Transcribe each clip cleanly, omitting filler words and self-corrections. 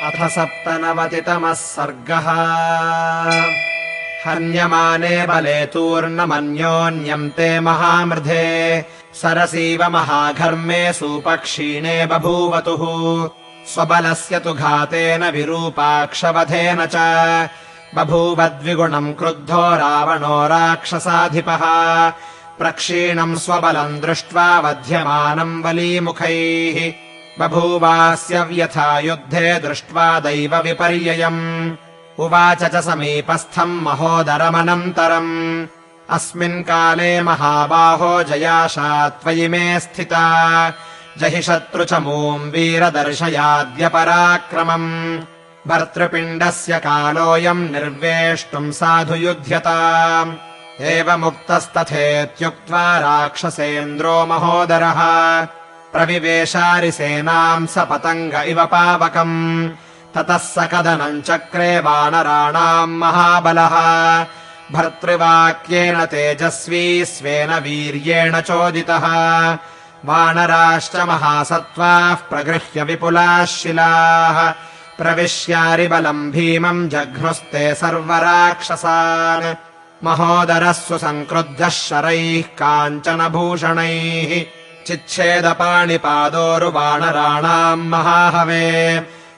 अथ 97तमः सर्गः। हन्यमाने बले तूर्णमन्योन्यम् ते महामृधे सरसीव महाघर्मे सूपक्षीणे बभूवतुः स्वबलस्य तु घातेन विरूपाक्षवधेन च बभूवद्विगुणम् क्रुद्धो रावणो राक्षसाधिपः प्रक्षीणम् स्वबलम् दृष्ट्वा वध्यमानम् वलीमुखैः बभूवास्य व्यथा युद्धे दृष्ट्वा दैव विपर्ययम् उवाच च समीपस्थम् महोदरमनन्तरम् अस्मिन् काले महाबाहो जयाशा त्वयि मे स्थिता जहि शत्रुचमूम् वीरदर्शयाद्य पराक्रमम् भर्तृपिण्डस्य कालोऽयम् निर्वेष्टुम् साधु युध्यता एवमुक्तस्तथेत्युक्त्वा राक्षसेन्द्रो महोदरः प्रविवेशारिसेनाम् स पतङ्ग इव पावकम् ततः स कदनम् चक्रे वानराणाम् महाबलः भर्तृवाक्येन तेजस्वी स्वेन वीर्येण चोदितः वानराश्च महासत्त्वाः प्रगृह्य विपुलाः शिलाः प्रविश्यारिबलम् भीमम् जघ्नुस्ते सर्वराक्षसान् महोदरः सुसङ्क्रुद्धः शरैः काञ्चनभूषणैः चिच्छेदपाणिपादोरुवानराणाम् महाहवे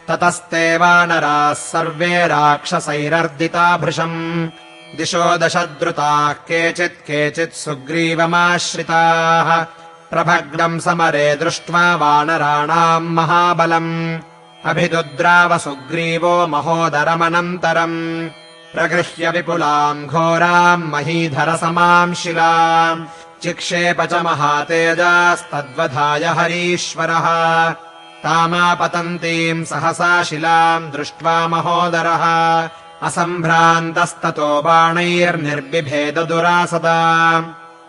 ततस्ते वानराः सर्वे राक्षसैरर्दिता भृशम् दिशो दशद्रुताः केचित् सुग्रीवमाश्रिताः प्रभग्नम् समरे दृष्ट्वा वानराणाम् महाबलम् अभिदुद्राव सुग्रीवो महोदरमनन्तरम् प्रगृह्य विपुलाम् घोराम् महीधरसमाम् शिलाम् चिक्षेप च महातेजास्तद्वधाय हरीश्वरः तामापतन्तीम् सहसा शिलाम् दृष्ट्वा महोदरः असम्भ्रान्तस्ततो बाणैर्निर्बिभेद दुरासदा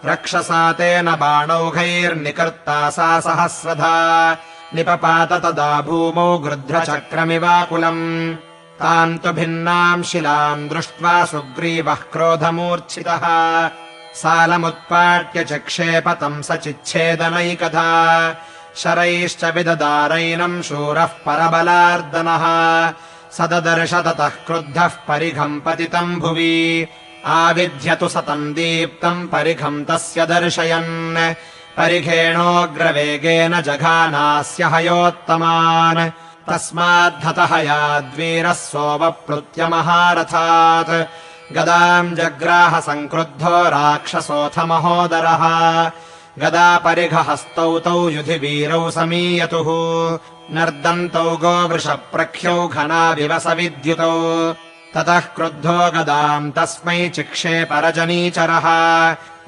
रक्षसा तेन बाणौघैर्निकर्ता सा सहस्रधा निपपात तदा भूमौ गृध्रचक्रमिवाकुलम् ताम् तु भिन्नाम् शिलाम् दृष्ट्वा सुग्रीवः क्रोधमूर्च्छितः सालमुत्पाट्य चिक्षेप तम् स चिच्छेदनैकधा शरैश्च विददारैनम् शूरः परबलार्दनः सददर्श ततः क्रुद्धः परिघम् पतितम् भुवि आविध्यतु सतम् दीप्तम् परिघम् तस्य दर्शयन् परिघेणोऽग्रवेगेन जघानास्य हयोत्तमान् तस्माद्धतः याद्वीरः सोऽवप्लुत्य महारथात् गदाम् जग्राह सङ्क्रुद्धो राक्षसोऽथ महोदरः गदापरिघहस्तौ तौ युधिवीरौ समीयतुः नर्दन्तौ गोवृषप्रख्यौ घनाविव सविद्युतौ ततः क्रुद्धो गदाम् तस्मै चिक्षेपरजनीचरः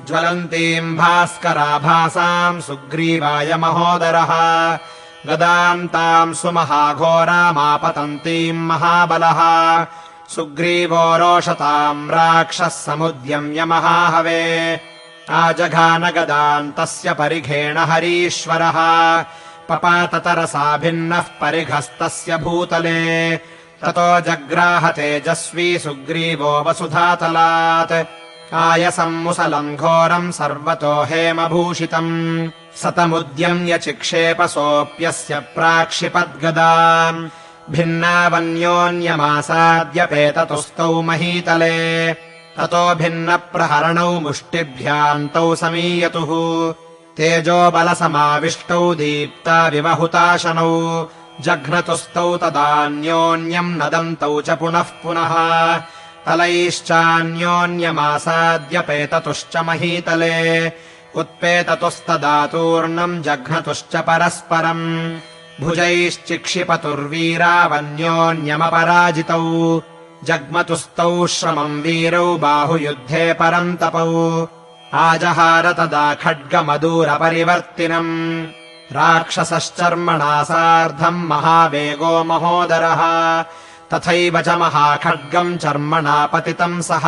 ज्वलन्तीम् भास्कराभासाम् सुग्रीवाय महोदरः गदाम् ताम् सुमहाघोरामापतन्तीम् महाबलः सुग्रीवो रोषताम् राक्षः समुद्यम्य महाहवे आजघान गदाम् तस्य परिघेण हरीश्वरः पपाततरसा भिन्नः परिघस्तस्य भूतले ततो जग्राह तेजस्वी सुग्रीवो वसुधातलात् आयसम् मुसलम् घोरम् सर्वतो हेमभूषितम् सतमुद्यम्य चिक्षेप सोऽप्यस्य प्राक्षिपद्गदाम् भिन्नावन्योन्यमासाद्यपेततुस्तौ महीतले ततो भिन्नप्रहरणौ मुष्टिभ्याम् तौ समीयतुः तेजोबलसमाविष्टौ दीप्ता विवहुताशनौ जघ्नतुस्तौ तदान्योन्यम् नदन्तौ च पुनः पुनः तलैश्चान्योन्यमासाद्यपेततुश्च महीतले उत्पेततुस्तदातूर्णम् जघ्नतुश्च परस्परम् भुजैश्चिक्षिपतुर्वीरावन्योन्यमपराजितौ जग्मतुस्तौ श्रमम् वीरौ बाहुयुद्धे परम् तपौ आजहार तदा खड्गमदूरपरिवर्तिनम् राक्षसश्चर्मणा सार्धम् महावेगो महोदरः तथैव च महाखड्गम् चर्मणा पतितम् सः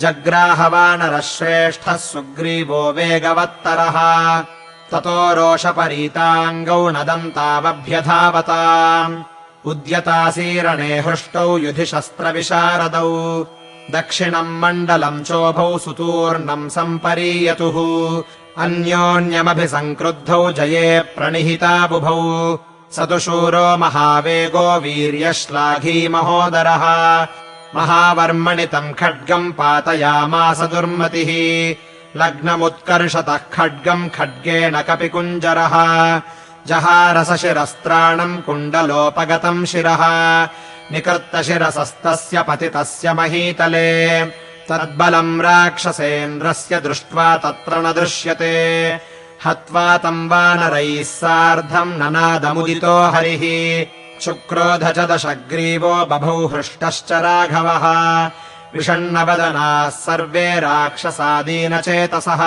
जग्राह वानरः श्रेष्ठः सुग्रीवो वेगवत्तरः ततो रोषपरीताङ्गौ नदन्तावभ्यधावताम् उद्यतासीरणे हृष्टौ युधिशस्त्रविशारदौ दक्षिणम् मण्डलम् चोभौ सुतूर्णम् सम्परीयतुः अन्योन्यमभिसङ्क्रुद्धौ जये प्रणिहिता बुभौ स तु शूरो महावेगो वीर्यश्लाघी महोदरः महावर्मणि तम् खड्गम् पातयामास दुर्मतिः लग्नमुत्कर्षतः खड्गम् खड्गेण कपिकुञ्जरः जहारसशिरस्त्राणम् कुण्डलोपगतम् शिरः निकृत्तशिरसस्तस्य पतितस्य महीतले तद्बलम् राक्षसेन्द्रस्य दृष्ट्वा तत्र न दृश्यते हत्वा तम् वानरैः सार्धम् ननादमुदितो हरिः शुक्रोध च दशग्रीवो बभौ हृष्टश्च राघवः विषण्णवदनाः सर्वे राक्षसादीनचेतसः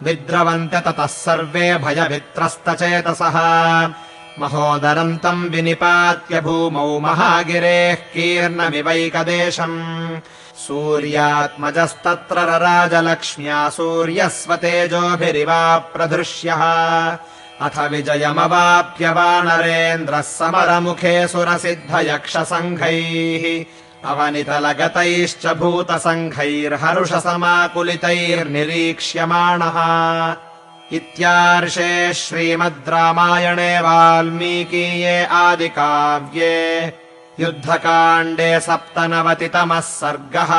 विद्रवन्त्य ततः सर्वे भयवित्रस्तचेतसः महोदरम् तम् विनिपात्य भूमौ महागिरेः कीर्णमिवैकदेशम् सूर्यात्मजस्तत्र रराजलक्ष्म्या सूर्यस्वतेजोभिरिवाप्रधृष्यः अथ विजयमवाप्य वानरेन्द्रः समरमुखे सुरसिद्धयक्षसङ्घैः अवनितलगतैश्च भूतसङ्घैर्हर्षसमाकुलितैर्निरीक्ष्यमाणः इत्यार्षे श्रीमद् रामायणे वाल्मीकीये आदिकाव्ये युद्धकाण्डे 97तमः सर्गः।